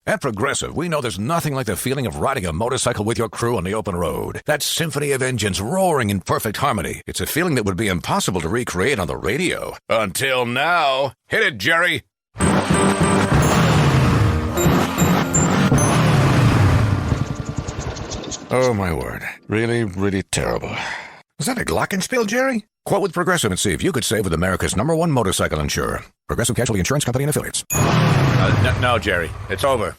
At Progressive, we know there's nothing like the feeling of riding a motorcycle with your crew on the open road. That symphony of engines roaring in perfect harmony. It's a feeling that would be impossible to recreate on the radio. Until now. Hit it, Jerry. Oh, my word. Really, really terrible. Was that a glockenspiel, Jerry? Quote with Progressive and see if you could save with America's #1 motorcycle insurer. Progressive Casualty Insurance Company and Affiliates. No, Jerry. It's over.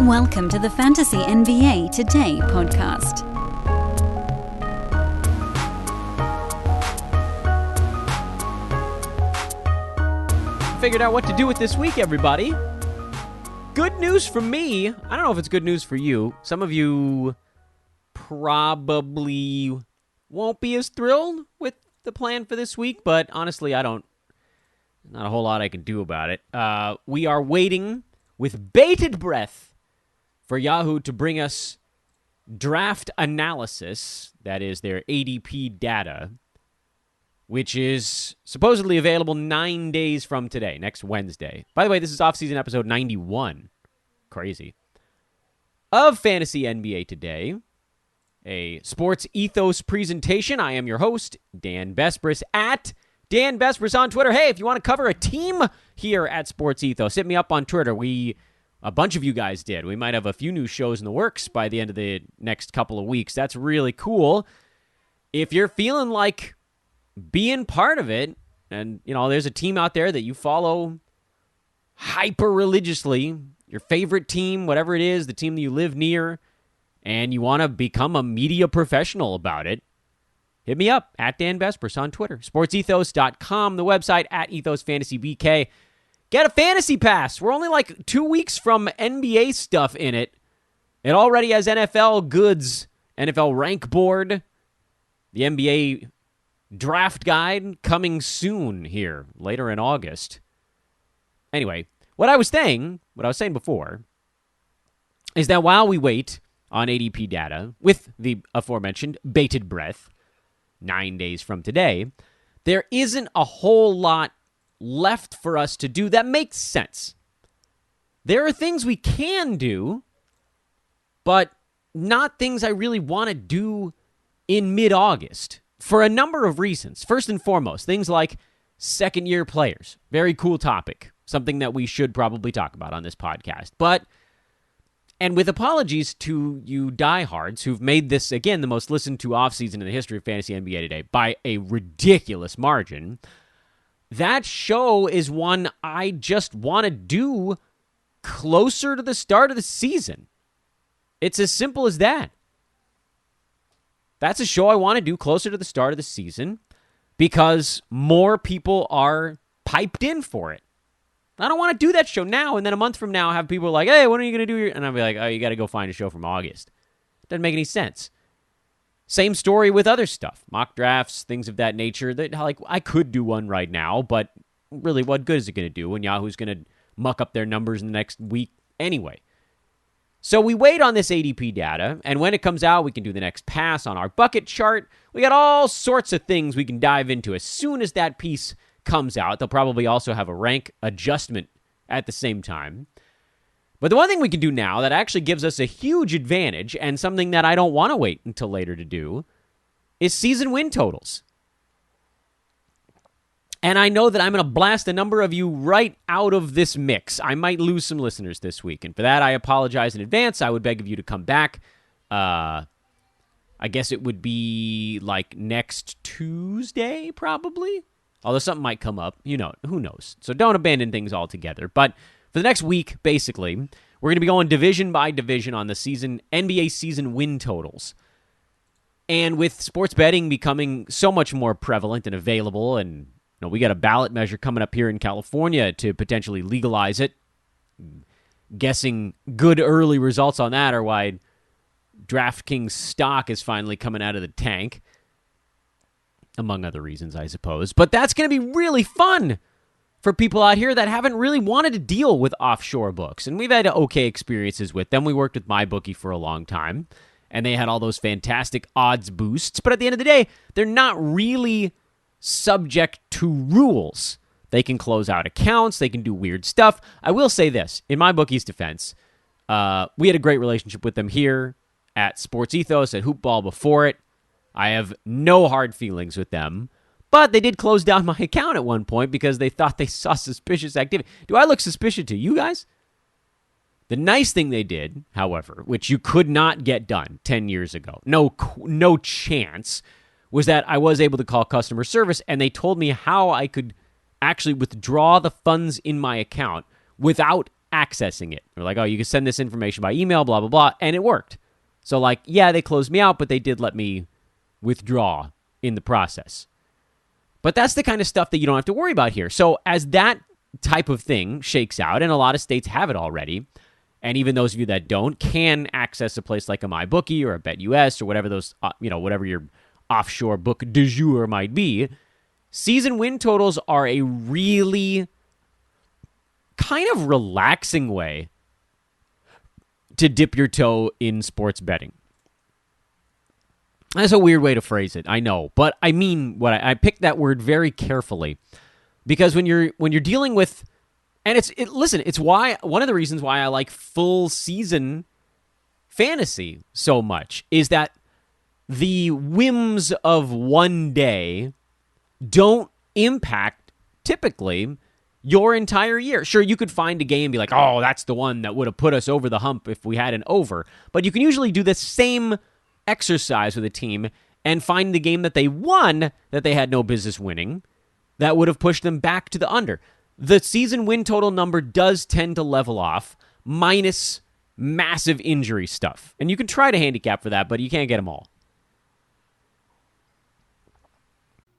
Welcome to the Fantasy NBA Today podcast. Figured out what to do with this week, everybody. Good news for me. I don't know if it's good news for you. Some of you probably won't be as thrilled with the plan for this week, but honestly, not a whole lot I can do about it. We are waiting with bated breath for Yahoo to bring us draft analysis, that is their ADP data, which is supposedly available 9 days from today, next Wednesday. By the way, this is off-season episode 91. Crazy. Of Fantasy NBA Today, a Sports Ethos presentation. I am your host, Dan Besbris, at Dan Besbris on Twitter. Hey, if you want to cover a team here at Sports Ethos, hit me up on Twitter. A bunch of you guys did. We might have a few new shows in the works by the end of the next couple of weeks. That's really cool. If you're feeling like being part of it, and, there's a team out there that you follow hyper-religiously, your favorite team, whatever it is, the team that you live near, and you want to become a media professional about it, hit me up, at Dan Besbris on Twitter. SportsEthos.com, the website, at EthosFantasyBK. Get a fantasy pass. We're only like 2 weeks from NBA stuff in it. It already has NFL goods, NFL rank board, the NBA draft guide coming soon here, later in August. Anyway, what I was saying before is that while we wait on ADP data with the aforementioned bated breath 9 days from today, there isn't a whole lot left for us to do that makes sense. There are things we can do, but not things I really want to do in mid-August for a number of reasons. First and foremost, things like second-year players. Very cool topic. Something that we should probably talk about on this podcast. And with apologies to you diehards who've made this, again, the most listened to offseason in the history of Fantasy NBA Today by a ridiculous margin, that show is one I just want to do closer to the start of the season. It's as simple as that. That's a show I want to do closer to the start of the season because more people are piped in for it. I don't want to do that show now, and then a month from now have people like, hey, when are you going to do and I'll be like, oh, you got to go find a show from August. Doesn't make any sense. Same story with other stuff, mock drafts, things of that nature. That I could do one right now, but really, what good is it going to do when Yahoo's going to muck up their numbers in the next week anyway? So we wait on this ADP data, and when it comes out, we can do the next pass on our bucket chart. We got all sorts of things we can dive into as soon as that piece comes out. They'll probably also have a rank adjustment at the same time. But the one thing we can do now that actually gives us a huge advantage and something that I don't want to wait until later to do is season win totals. And I know that I'm going to blast a number of you right out of this mix. I might lose some listeners this week, and for that I apologize in advance. I would beg of you to come back. I guess it would be like next Tuesday, probably. Although something might come up. Who knows? So don't abandon things altogether. But for the next week, basically, we're going to be going division by division on the NBA season win totals. And with sports betting becoming so much more prevalent and available, and we got a ballot measure coming up here in California to potentially legalize it. Guessing good early results on that are why DraftKings stock is finally coming out of the tank. Among other reasons, I suppose. But that's going to be really fun for people out here that haven't really wanted to deal with offshore books. And we've had okay experiences with them. We worked with MyBookie for a long time. and they had all those fantastic odds boosts. But at the end of the day, they're not really subject to rules. They can close out accounts. They can do weird stuff. I will say this, in my bookie's defense, we had a great relationship with them here at Sports Ethos, at Hoopball before it. I have no hard feelings with them. But they did close down my account at one point because they thought they saw suspicious activity. Do I look suspicious to you guys? The nice thing they did, however, which you could not get done 10 years ago, no chance, was that I was able to call customer service, and they told me how I could actually withdraw the funds in my account without accessing it. They're like, oh, you can send this information by email, blah, blah, blah, and it worked. So, like, yeah, they closed me out, but they did let me withdraw in the process. But that's the kind of stuff that you don't have to worry about here. So as that type of thing shakes out, and a lot of states have it already, and even those of you that don't can access a place like a MyBookie or a BetUS or whatever those, whatever your offshore book du jour might be, season win totals are a really kind of relaxing way to dip your toe in sports betting. That's a weird way to phrase it, I know, but I mean what I picked that word very carefully because when you're dealing with, and it's why one of the reasons why I like full season fantasy so much is that the whims of one day don't impact typically your entire year. Sure, you could find a game and be like, oh, that's the one that would have put us over the hump if we had an over, but you can usually do the same exercise with a team and find the game that they won that they had no business winning that would have pushed them back to the under. The season win total number does tend to level off minus massive injury stuff. And you can try to handicap for that, but you can't get them all.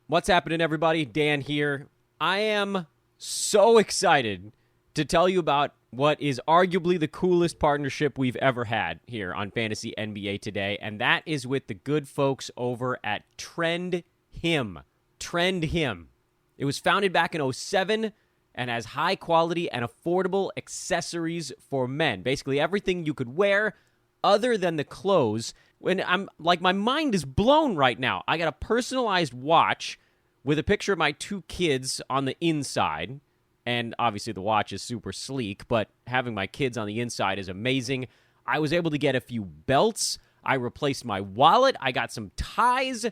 What's happening, everybody? Dan here. I am so excited to tell you about what is arguably the coolest partnership we've ever had here on Fantasy NBA Today, and that is with the good folks over at Trend Him. Trend Him. It was founded back in 2007 and has high quality and affordable accessories for men. Basically everything you could wear other than the clothes. When I'm like, my mind is blown right now. I got a personalized watch with a picture of my two kids on the inside. And obviously the watch is super sleek, but having my kids on the inside is amazing. I was able to get a few belts. I replaced my wallet. I got some ties.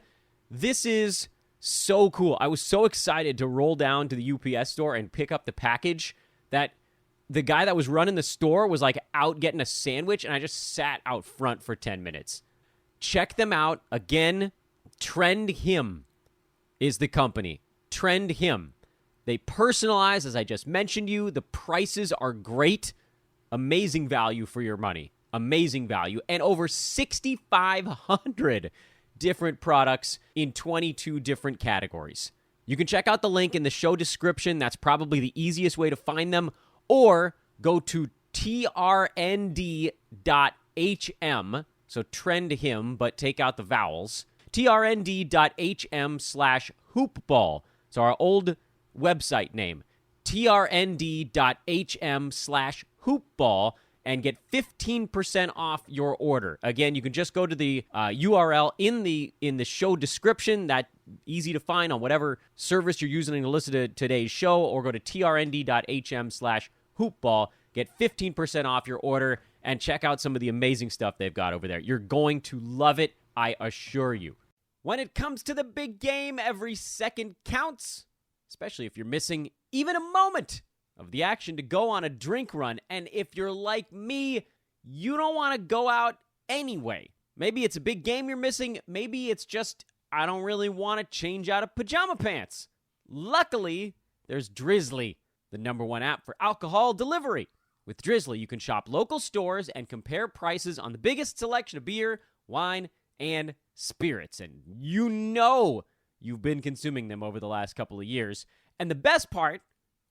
This is so cool. I was so excited to roll down to the UPS store and pick up the package that the guy that was running the store was like out getting a sandwich, and I just sat out front for 10 minutes. Check them out. Again, Trend Him is the company. Trend Him. They personalize, as I just mentioned you. The prices are great. Amazing value for your money. Amazing value. And over 6,500 different products in 22 different categories. You can check out the link in the show description. That's probably the easiest way to find them. Or go to trnd.hm. So Trend Him, but take out the vowels. trnd.hm/hoopball. So our old website name, trnd.hm/hoopball, and get 15% off your order. Again, you can just go to the URL in the show description. That easy to find on whatever service you're using to listen to today's show, or go to trnd.hm/hoopball, get 15% off your order, and check out some of the amazing stuff they've got over there. You're going to love it, I assure you. When it comes to the big game, every second counts. Especially if you're missing even a moment of the action to go on a drink run. And if you're like me, you don't want to go out anyway. Maybe it's a big game you're missing. Maybe it's just, I don't really want to change out of pajama pants. Luckily, there's Drizzly, the #1 app for alcohol delivery. With Drizzly, you can shop local stores and compare prices on the biggest selection of beer, wine, and spirits. And you know you've been consuming them over the last couple of years. And the best part,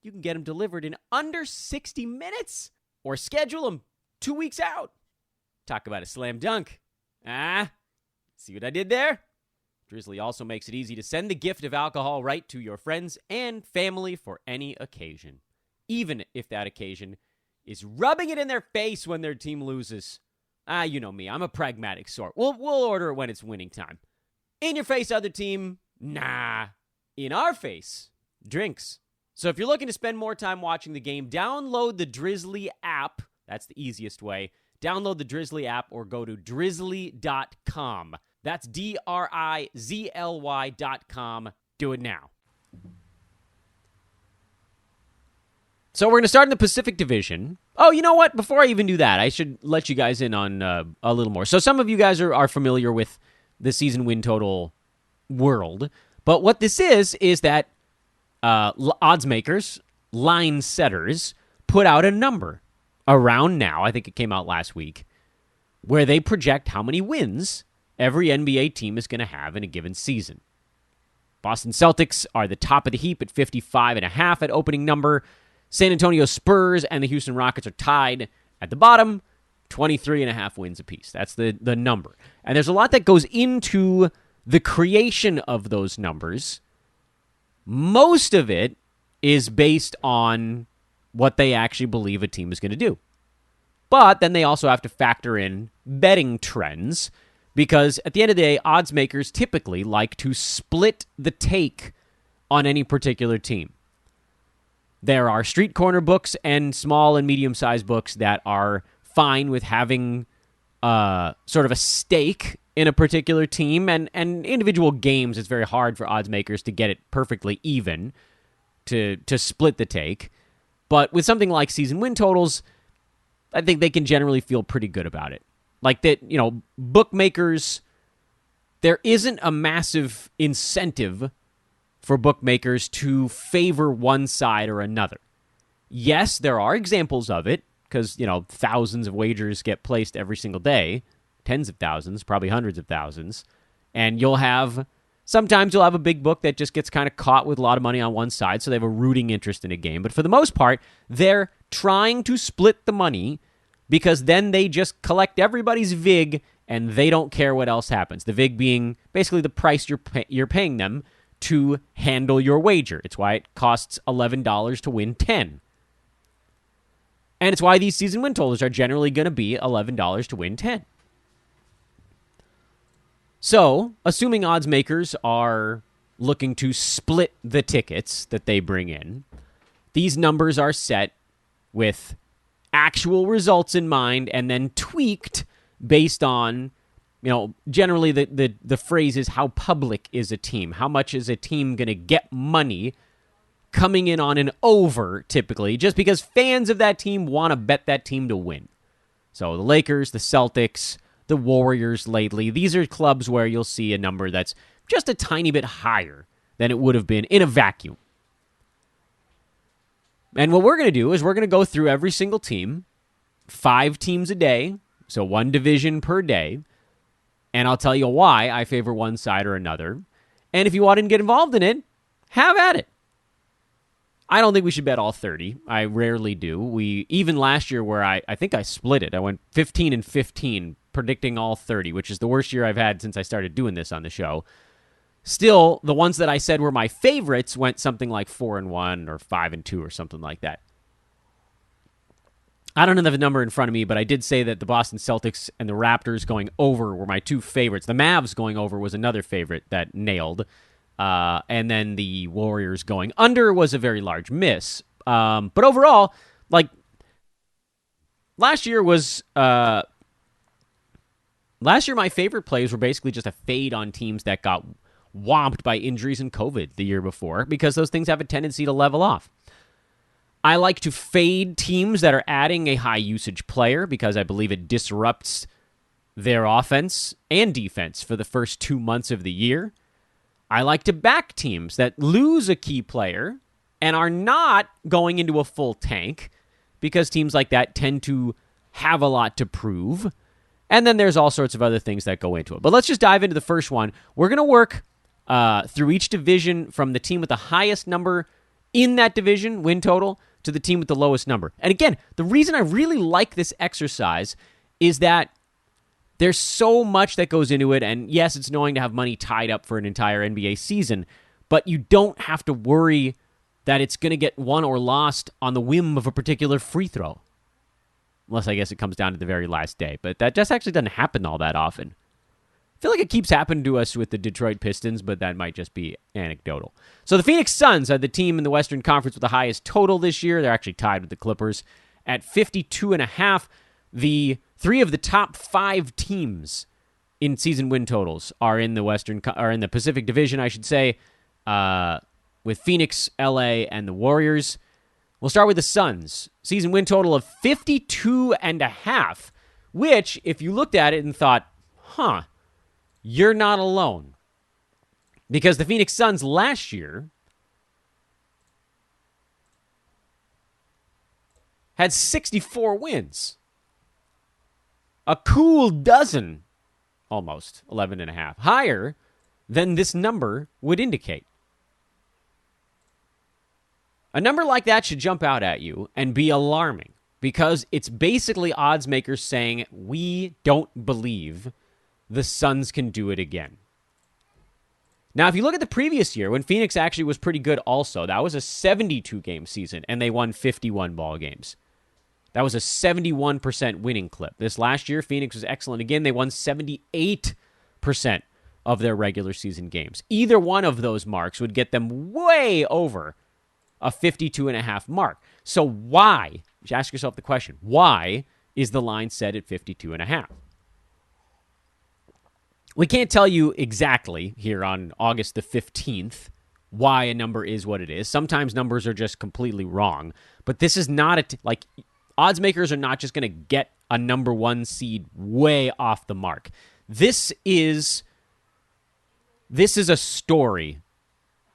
you can get them delivered in under 60 minutes or schedule them 2 weeks out. Talk about a slam dunk. See what I did there? Drizzly also makes it easy to send the gift of alcohol right to your friends and family for any occasion, even if that occasion is rubbing it in their face when their team loses. You know me. I'm a pragmatic sort. We'll order it when it's winning time. In your face, other team? Nah. In our face? Drinks. So if you're looking to spend more time watching the game, download the Drizzly app. That's the easiest way. Download the Drizzly app or go to drizzly.com. That's DRIZLY.com. Do it now. So we're going to start in the Pacific Division. Oh, you know what? Before I even do that, I should let you guys in on a little more. So some of you guys are familiar with the season win total world. But what this is that odds makers, line setters, put out a number around now, I think it came out last week, where they project how many wins every NBA team is going to have in a given season. Boston Celtics are the top of the heap at 55.5 at opening number. San Antonio Spurs and the Houston Rockets are tied at the bottom, 23.5 wins apiece. That's the number. And there's a lot that goes into the creation of those numbers. Most of it is based on what they actually believe a team is going to do. But then they also have to factor in betting trends, because at the end of the day, odds makers typically like to split the take on any particular team. There are street corner books and small and medium-sized books that are fine with having sort of a stake in a particular team, and individual games, it's very hard for odds makers to get it perfectly even to split the take. But with something like season win totals, I think they can generally feel pretty good about it. Like that, bookmakers, there isn't a massive incentive for bookmakers to favor one side or another. Yes, there are examples of it, because, thousands of wagers get placed every single day, tens of thousands, probably hundreds of thousands, and sometimes you'll have a big book that just gets kind of caught with a lot of money on one side, so they have a rooting interest in a game. But for the most part, they're trying to split the money, because then they just collect everybody's VIG, and they don't care what else happens. The VIG being basically the price you're paying them to handle your wager. It's why it costs $11 to win 10. And it's why these season win totals are generally going to be $11 to win 10. So, assuming odds makers are looking to split the tickets that they bring in, these numbers are set with actual results in mind and then tweaked based on, generally the phrase is, how public is a team? How much is a team going to get money coming in on an over, typically, just because fans of that team want to bet that team to win. So the Lakers, the Celtics, the Warriors lately, these are clubs where you'll see a number that's just a tiny bit higher than it would have been in a vacuum. And what we're going to do is we're going to go through every single team, 5 teams a day, so 1 division per day, and I'll tell you why I favor one side or another. And if you want to get involved in it, have at it. I don't think we should bet all 30. I rarely do. Even last year where I think I split it. I went 15 and 15 predicting all 30, which is the worst year I've had since I started doing this on the show. Still, the ones that I said were my favorites went something like 4-1 or 5-2 or something like that. I don't have the number in front of me, but I did say that the Boston Celtics and the Raptors going over were my 2 favorites. The Mavs going over was another favorite that nailed. And then the Warriors going under was a very large miss. But overall, last year my favorite plays were basically just a fade on teams that got whomped by injuries and COVID the year before, because those things have a tendency to level off. I like to fade teams that are adding a high usage player, because I believe it disrupts their offense and defense for the first 2 months of the year. I like to back teams that lose a key player and are not going into a full tank, because teams like that tend to have a lot to prove. And then there's all sorts of other things that go into it. But let's just dive into the first one. We're going to work through each division from the team with the highest number in that division, win total, to the team with the lowest number. And again, the reason I really like this exercise is that there's so much that goes into it, and yes, it's annoying to have money tied up for an entire NBA season, but you don't have to worry that it's going to get won or lost on the whim of a particular free throw. unless I guess it comes down to the very last day. But that just actually doesn't happen all that often. I feel like it keeps happening to us with the Detroit Pistons, but that might just be anecdotal. So the Phoenix Suns are the team in the Western Conference with the highest total this year. They're actually tied with the Clippers at 52.5. The 3 of the top 5 teams in season win totals are in the Pacific Division, I should say, with Phoenix, LA, and the Warriors. We'll start with the Suns. Season win total of 52.5, which, if you looked at it and thought, you're not alone. Because the Phoenix Suns last year had 64 wins. A cool dozen, almost, 11.5, higher than this number would indicate. A number like that should jump out at you and be alarming because it's basically odds makers saying, we don't believe the Suns can do it again. Now, if you look at the previous year, when Phoenix actually was pretty good also, that was a 72-game season, and they won 51 ball games. That was a 71% winning clip. This last year, Phoenix was excellent. Again, they won 78% of their regular season games. Either one of those marks would get them way over a 52.5 mark. So why, ask yourself the question, why is the line set at 52.5? We can't tell you exactly here on August the 15th why a number is what it is. Sometimes numbers are just completely wrong. But this is not odds makers are not just going to get a number 1 seed way off the mark. This is a story.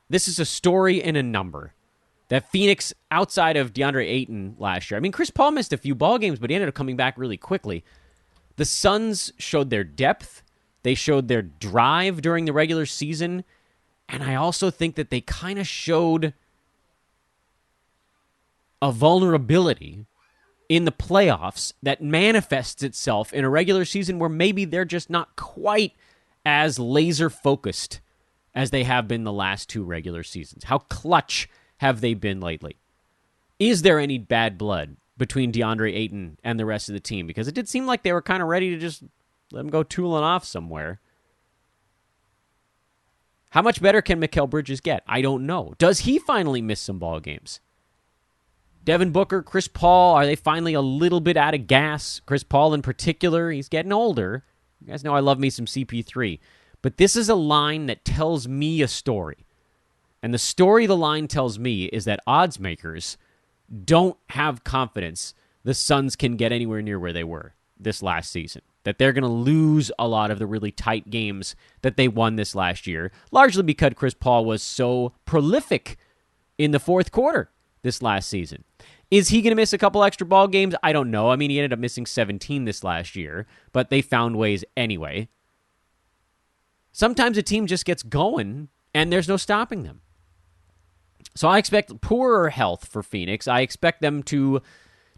This is a story in a number. That Phoenix, outside of DeAndre Ayton last year, I mean, Chris Paul missed a few ball games, but he ended up coming back really quickly. The Suns showed their depth. They showed their drive during the regular season. And I also think that they kind of showed a vulnerability in the playoffs that manifests itself in a regular season where maybe they're just not quite as laser-focused as they have been the last 2 regular seasons. How clutch have they been lately? Is there any bad blood between DeAndre Ayton and the rest of the team? Because it did seem like they were kind of ready to just let him go tooling off somewhere. How much better can Mikal Bridges get? I don't know. Does he finally miss some ball games? Devin Booker, Chris Paul, are they finally a little bit out of gas? Chris Paul in particular, he's getting older. You guys know I love me some CP3. But this is a line that tells me a story. And the story the line tells me is that odds makers don't have confidence the Suns can get anywhere near where they were this last season. That they're going to lose a lot of the really tight games that they won this last year, largely because Chris Paul was so prolific in the fourth quarter this last season. Is he going to miss a couple extra ball games? I don't know. I mean, he ended up missing 17 this last year, but they found ways anyway. Sometimes a team just gets going, and there's no stopping them. So I expect poorer health for Phoenix. I expect them to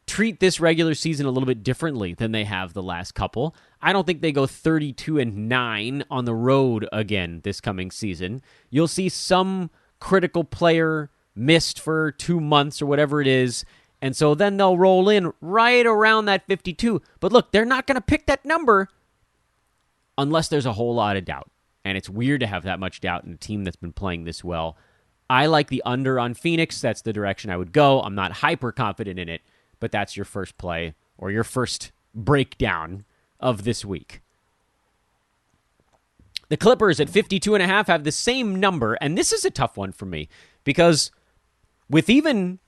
treat this regular season a little bit differently than they have the last couple. I don't think they go 32-9 on the road again this coming season. You'll see some critical player missed for 2 months or whatever it is, and so then they'll roll in right around that 52. But look, they're not going to pick that number unless there's a whole lot of doubt. And it's weird to have that much doubt in a team that's been playing this well. I like the under on Phoenix. That's the direction I would go. I'm not hyper confident in it, but that's your first play or your first breakdown of this week. The Clippers at 52.5 have the same number, and this is a tough one for me because with even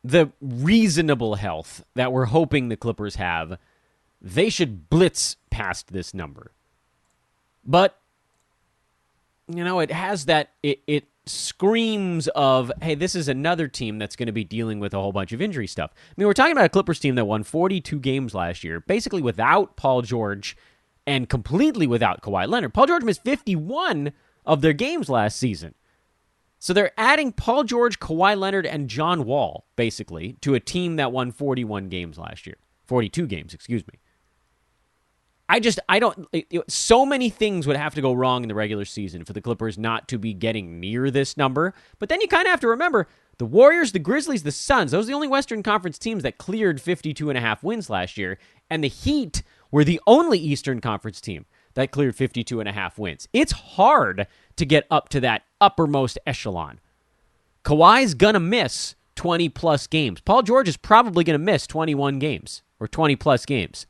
the reasonable health that we're hoping the Clippers have, they should blitz past this number. But, you know, it has that, it screams of, hey, this is another team that's going to be dealing with a whole bunch of injury stuff. I mean, we're talking about a Clippers team that won 42 games last year, basically without Paul George and completely without Kawhi Leonard. Paul George missed 51 of their games last season. So they're adding Paul George, Kawhi Leonard, and John Wall, basically, to a team that won 41 games last year. 42 games, excuse me. So many things would have to go wrong in the regular season for the Clippers not to be getting near this number. But then you kind of have to remember, The Warriors, the Grizzlies, the Suns, those are the only Western Conference teams that cleared 52.5 wins last year. And the Heat were the only Eastern Conference team that cleared 52.5 wins. It's hard to get up to that uppermost echelon. Kawhi's going to miss 20-plus games. Paul George is probably going to miss 21 games or 20-plus games.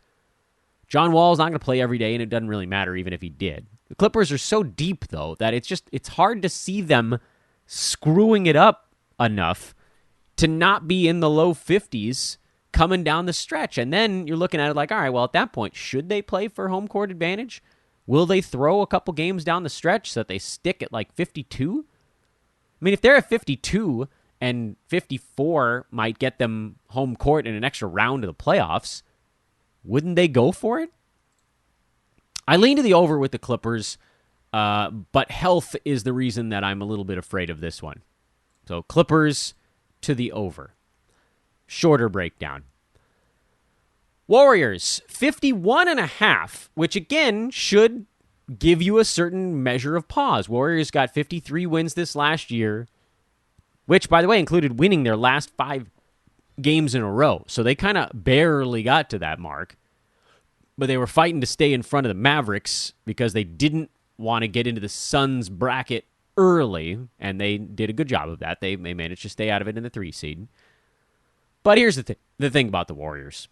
John Wall's not going to play every day, and it doesn't really matter even if he did. The Clippers are so deep, though, that it's hard to see them screwing it up enough to not be in the low 50s coming down the stretch. And then you're looking at it like, all right, well, at that point, should they play for home court advantage? Will they throw a couple games down the stretch so that they stick at like 52? I mean, if they're at 52 and 54 might get them home court in an extra round of the playoffs, wouldn't they go for it? I lean to the over with the Clippers, but health is the reason that I'm a little bit afraid of this one. So Clippers to the over. Shorter breakdown. Warriors, 51.5, which again should give you a certain measure of pause. Warriors got 53 wins this last year, which, by the way, included winning their last 5 games in a row. So they kind of barely got to that mark. But they were fighting to stay in front of the Mavericks because they didn't want to get into the Suns bracket early, and they did a good job of that. They managed to stay out of it in the 3 seed. But here's the thing about the Warriors.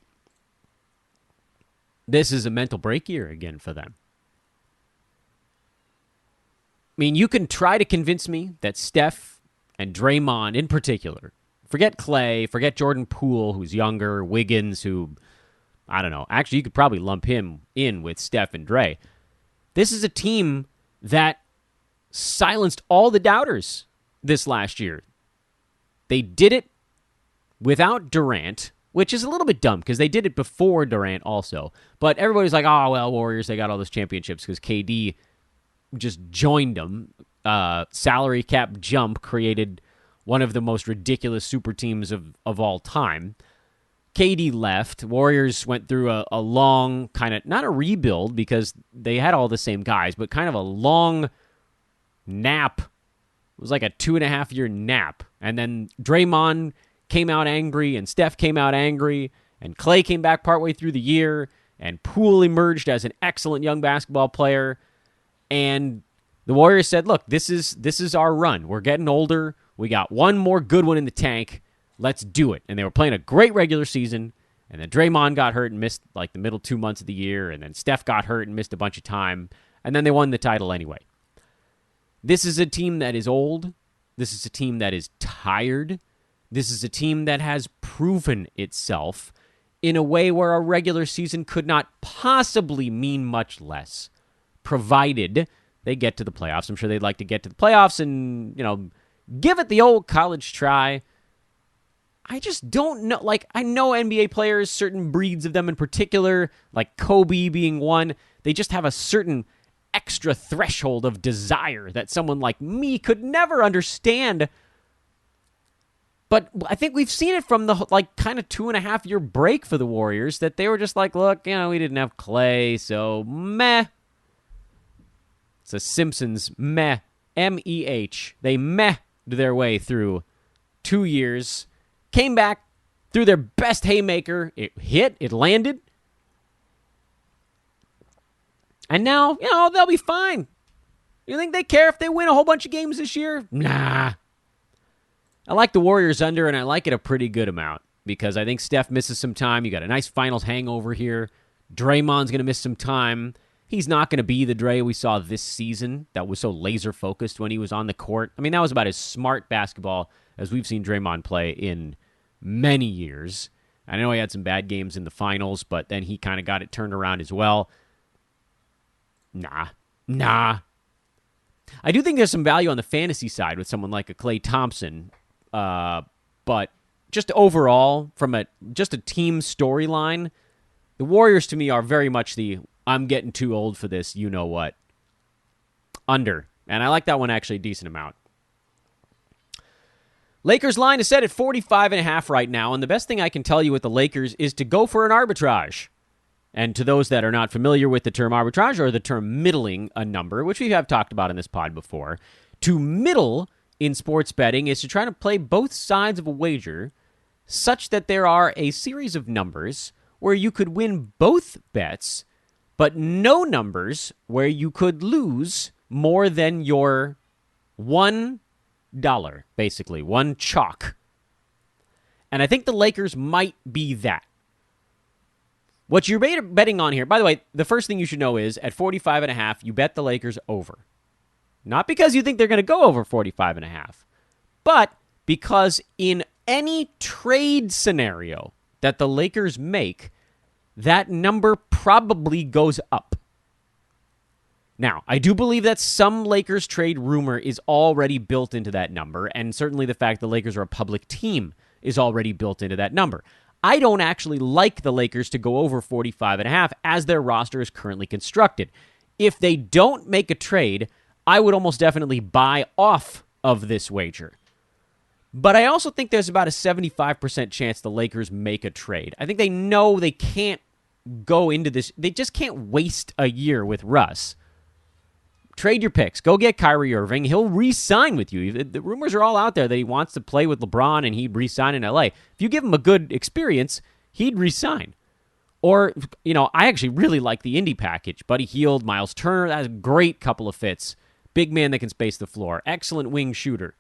This is a mental break year again for them. I mean, you can try to convince me that Steph and Draymond in particular, forget Clay, forget Jordan Poole, who's younger, Wiggins, who, I don't know. Actually, you could probably lump him in with Steph and Dre. This is a team that silenced all the doubters this last year. They did it without Durant, which is a little bit dumb because they did it before Durant also. But everybody's like, oh, well, Warriors, they got all those championships because KD just joined them. Salary cap jump created one of the most ridiculous super teams of all time. KD left. Warriors went through a long kind of, not a rebuild because they had all the same guys, but kind of a long nap. It was like a 2.5-year nap. And then Draymond came out angry, and Steph came out angry, and Clay came back partway through the year, and Poole emerged as an excellent young basketball player. And the Warriors said, look, this is our run. We're getting older. We got one more good one in the tank. Let's do it. And they were playing a great regular season, and then Draymond got hurt and missed like the middle 2 months of the year, and then Steph got hurt and missed a bunch of time, and then they won the title anyway. This is a team that is old. This is a team that is tired. This is a team that has proven itself in a way where a regular season could not possibly mean much less, provided they get to the playoffs. I'm sure they'd like to get to the playoffs and, give it the old college try. I just don't know. Like, I know NBA players, certain breeds of them in particular, like Kobe being one, they just have a certain extra threshold of desire that someone like me could never understand. But I think we've seen it from the kind of 2.5-year break for the Warriors that they were just like, look, we didn't have Clay, so meh. It's a Simpsons meh, M-E-H. They meh their way through 2 years, came back, threw their best haymaker. It hit, it landed. And now, they'll be fine. You think they care if they win a whole bunch of games this year? Nah. I like the Warriors under, and I like it a pretty good amount because I think Steph misses some time. You got a nice finals hangover here. Draymond's going to miss some time. He's not going to be the Dre we saw this season that was so laser-focused when he was on the court. I mean, that was about as smart basketball as we've seen Draymond play in many years. I know he had some bad games in the finals, but then he kind of got it turned around as well. Nah. I do think there's some value on the fantasy side with someone like a Klay Thompson, but just overall, from just a team storyline, the Warriors to me are very much the I'm getting too old for this, you-know-what, under. And I like that one actually a decent amount. Lakers line is set at 45.5 right now, and the best thing I can tell you with the Lakers is to go for an arbitrage. And to those that are not familiar with the term arbitrage or the term middling a number, which we have talked about in this pod before, to middle in sports betting is to try to play both sides of a wager such that there are a series of numbers where you could win both bets, but no numbers where you could lose more than your $1, basically, one chalk. And I think the Lakers might be that. What you're betting on here, by the way, the first thing you should know is at 45.5, you bet the Lakers over. Not because you think they're going to go over 45.5, but because in any trade scenario that the Lakers make, that number probably goes up. Now, I do believe that some Lakers trade rumor is already built into that number, and certainly the fact the Lakers are a public team is already built into that number. I don't actually like the Lakers to go over 45.5 as their roster is currently constructed. If they don't make a trade, I would almost definitely buy off of this wager. But I also think there's about a 75% chance the Lakers make a trade. I think they know they can't go into this. They just can't waste a year with Russ. Trade your picks. Go get Kyrie Irving. He'll re-sign with you. The rumors are all out there that he wants to play with LeBron and he'd re-sign in LA. If you give him a good experience, he'd re-sign. Or, I actually really like the Indy package. Buddy Hield, Miles Turner, that's a great couple of fits. Big man that can space the floor. Excellent wing shooter.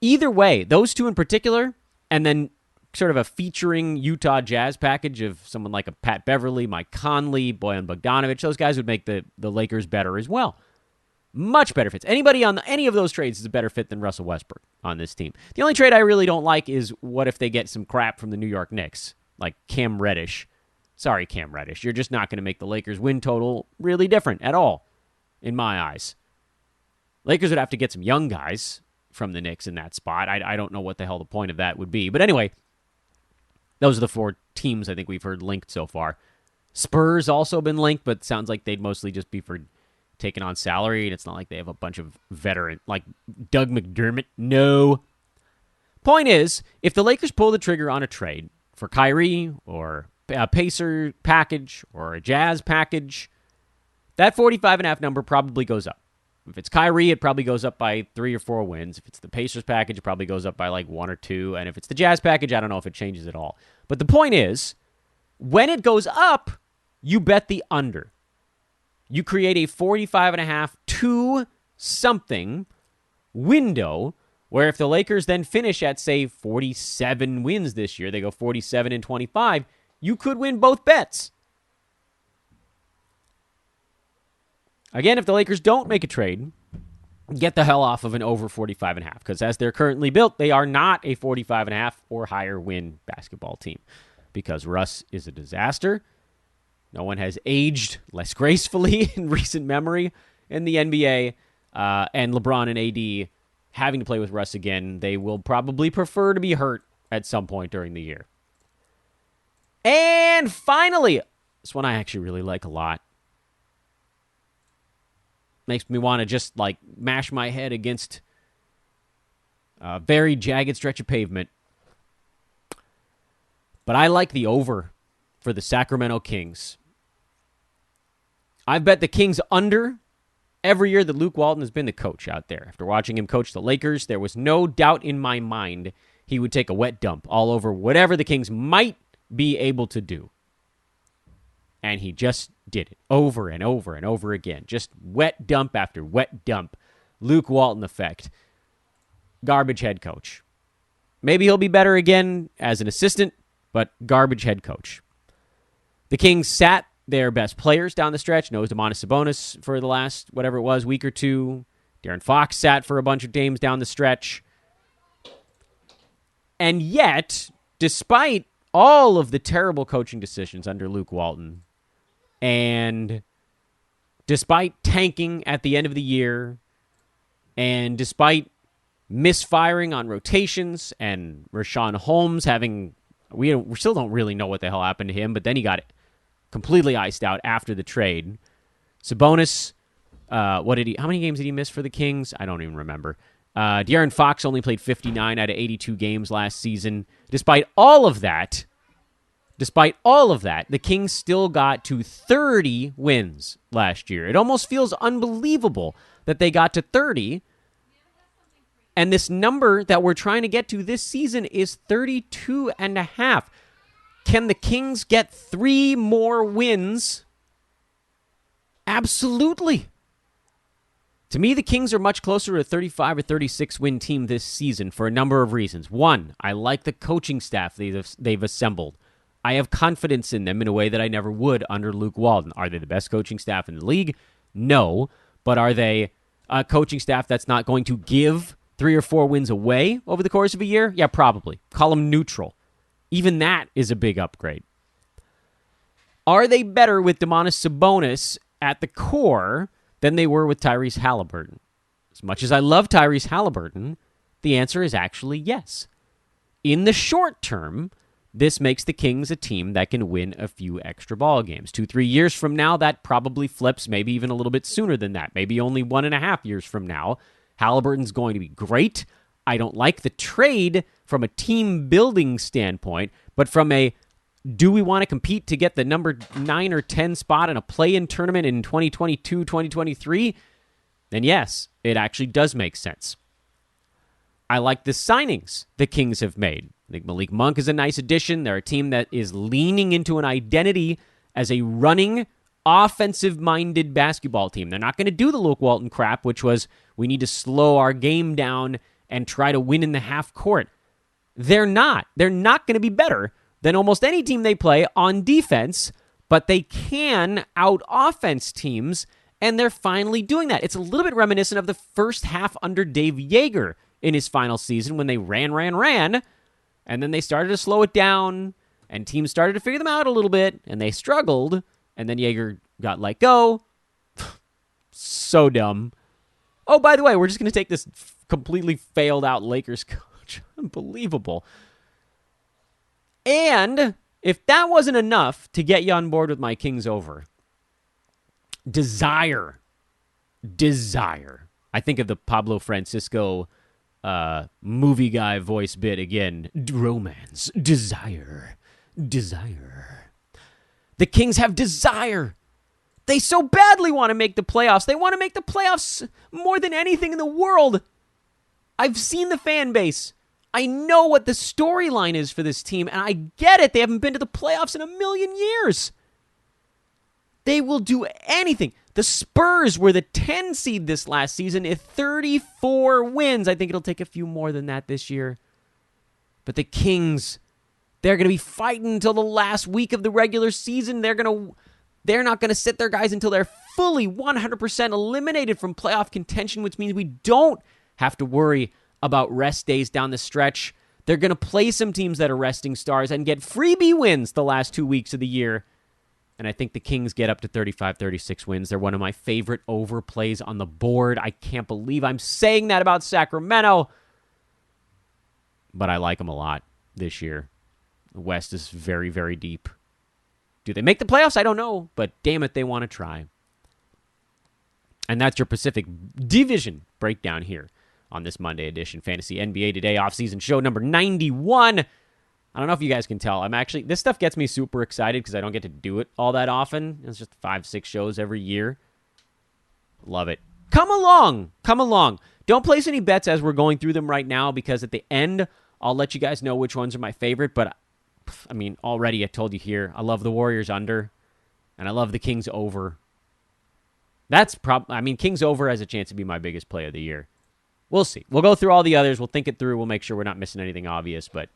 Either way, those two in particular, and then sort of a featuring Utah Jazz package of someone like a Pat Beverly, Mike Conley, Bojan Bogdanovic, those guys would make the Lakers better as well. Much better fits. Anybody on any of those trades is a better fit than Russell Westbrook on this team. The only trade I really don't like is what if they get some crap from the New York Knicks, like Cam Reddish. Sorry, Cam Reddish. You're just not going to make the Lakers win total really different at all, in my eyes. Lakers would have to get some young guys from the Knicks in that spot. I don't know what the hell the point of that would be. But anyway, those are the four teams I think we've heard linked so far. Spurs also been linked, but sounds like they'd mostly just be for taking on salary, and it's not like they have a bunch of veteran, like Doug McDermott. No. Point is, if the Lakers pull the trigger on a trade for Kyrie or a Pacer package or a Jazz package, that 45.5 number probably goes up. If it's Kyrie, it probably goes up by 3 or 4 wins. If it's the Pacers package, it probably goes up by like 1 or 2. And if it's the Jazz package, I don't know if it changes at all. But the point is, when it goes up, you bet the under. You create a 45.5 to something window where if the Lakers then finish at, say, 47 wins this year, they go 47-25, you could win both bets. Again, if the Lakers don't make a trade, get the hell off of an over 45.5, because as they're currently built, they are not a 45.5 or higher win basketball team, because Russ is a disaster. No one has aged less gracefully in recent memory in the NBA, and LeBron and AD having to play with Russ again, they will probably prefer to be hurt at some point during the year. And finally, this one I actually really like a lot. Makes me want to just, mash my head against a very jagged stretch of pavement. But I like the over for the Sacramento Kings. I've bet the Kings under every year that Luke Walton has been the coach out there. After watching him coach the Lakers, there was no doubt in my mind he would take a wet dump all over whatever the Kings might be able to do. And he just did it over and over and over again. Just wet dump after wet dump. Luke Walton effect. Garbage head coach. Maybe he'll be better again as an assistant, but garbage head coach. The Kings sat their best players down the stretch. No Domantas Sabonis for the last, whatever it was, week or two. De'Aaron Fox sat for a bunch of games down the stretch. And yet, despite all of the terrible coaching decisions under Luke Walton, and despite tanking at the end of the year, and despite misfiring on rotations, and Rashawn Holmes having, we still don't really know what the hell happened to him, but then he got completely iced out after the trade. Sabonis, how many games did he miss for the Kings? I don't even remember. De'Aaron Fox only played 59 out of 82 games last season. Despite all of that, the Kings still got to 30 wins last year. It almost feels unbelievable that they got to 30 And this number that we're trying to get to this season is 32.5. Can the Kings get 3 more wins? Absolutely. To me, the Kings are much closer to a 35 or 36 win team this season for a number of reasons. One, I like the coaching staff they've assembled. I have confidence in them in a way that I never would under Luke Walton. Are they the best coaching staff in the league? No. But are they a coaching staff that's not going to give 3 or 4 wins away over the course of a year? Yeah, probably. Call them neutral. Even that is a big upgrade. Are they better with Domantas Sabonis at the core than they were with Tyrese Halliburton? As much as I love Tyrese Halliburton, the answer is actually yes. In the short term, this makes the Kings a team that can win a few extra ball games. 2-3 years from now, that probably flips, maybe even a little bit sooner than that. Maybe only 1.5 years from now. Halliburton's going to be great. I don't like the trade from a team-building standpoint, but from a do we want to compete to get the number 9 or 10 spot in a play-in tournament in 2022, 2023? Then yes, it actually does make sense. I like the signings the Kings have made. I think Malik Monk is a nice addition. They're a team that is leaning into an identity as a running, offensive-minded basketball team. They're not going to do the Luke Walton crap, which was we need to slow our game down and try to win in the half court. They're not. They're not going to be better than almost any team they play on defense, but they can out-offense teams, and they're finally doing that. It's a little bit reminiscent of the first half under Dave Joerger in his final season when they ran, and then they started to slow it down, and teams started to figure them out a little bit, and they struggled, and then Joerger got let go. So dumb. Oh, by the way, we're just going to take this completely failed out Lakers coach. Unbelievable. And if that wasn't enough to get you on board with my Kings over, desire. I think of the Pablo Francisco movie guy voice bit again. Romance. Desire. The Kings have desire. They so badly want to make the playoffs. They want to make the playoffs more than anything in the world. I've seen the fan base. I know what the storyline is for this team, and I get it. They haven't been to the playoffs in a million years. They will do anything. The Spurs were the 10 seed this last season at 34 wins. I think it'll take a few more than that this year. But the Kings, they're going to be fighting until the last week of the regular season. They're not going to sit their guys until they're fully 100% eliminated from playoff contention, which means we don't have to worry about rest days down the stretch. They're going to play some teams that are resting stars and get freebie wins the last 2 weeks of the year. And I think the Kings get up to 35, 36 wins. They're one of my favorite overplays on the board. I can't believe I'm saying that about Sacramento. But I like them a lot this year. The West is very, very deep. Do they make the playoffs? I don't know. But damn it, they want to try. And that's your Pacific Division breakdown here on this Monday edition. Fantasy NBA Today offseason show number 91. I don't know if you guys can tell. This stuff gets me super excited because I don't get to do it all that often. It's just 5-6 shows every year. Love it. Come along. Don't place any bets as we're going through them right now because at the end, I'll let you guys know which ones are my favorite. But, already I told you here, I love the Warriors under, and I love the Kings over. Kings over has a chance to be my biggest play of the year. We'll see. We'll go through all the others. We'll think it through. We'll make sure we're not missing anything obvious, but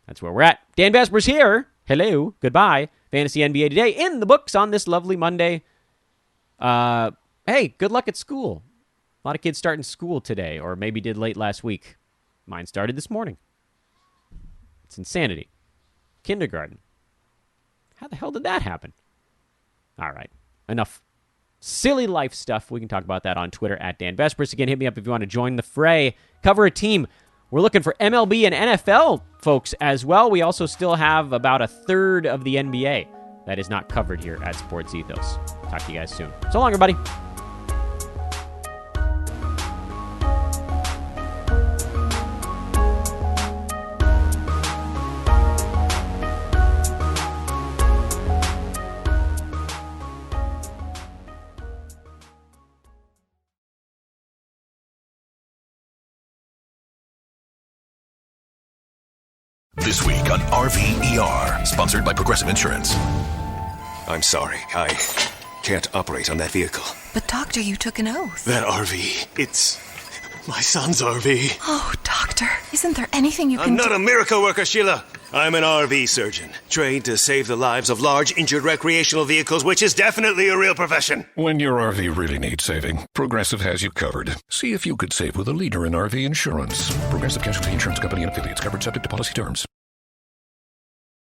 that's where we're at. Dan Vesper's here. Hello. Goodbye. Fantasy NBA Today in the books on this lovely Monday. Hey, good luck at school. A lot of kids starting school today, or maybe did late last week. Mine started this morning. It's insanity. Kindergarten. How the hell did that happen? All right. Enough silly life stuff. We can talk about that on Twitter at Dan Vespers. Again, hit me up if you want to join the fray. Cover a team. We're looking for MLB and NFL folks as well. We also still have about a third of the NBA that is not covered here at Sports Ethos. Talk to you guys soon. So long, everybody. This week on RVER, sponsored by Progressive Insurance. I'm sorry, I can't operate on that vehicle. But doctor, you took an oath. That RV, it's my son's RV. Oh, doctor, isn't there anything you can I'm not a miracle worker, Sheila. I'm an RV surgeon, trained to save the lives of large injured recreational vehicles, which is definitely a real profession. When your RV really needs saving, Progressive has you covered. See if you could save with a leader in RV insurance. Progressive Casualty Insurance Company and affiliates, covered subject to policy terms.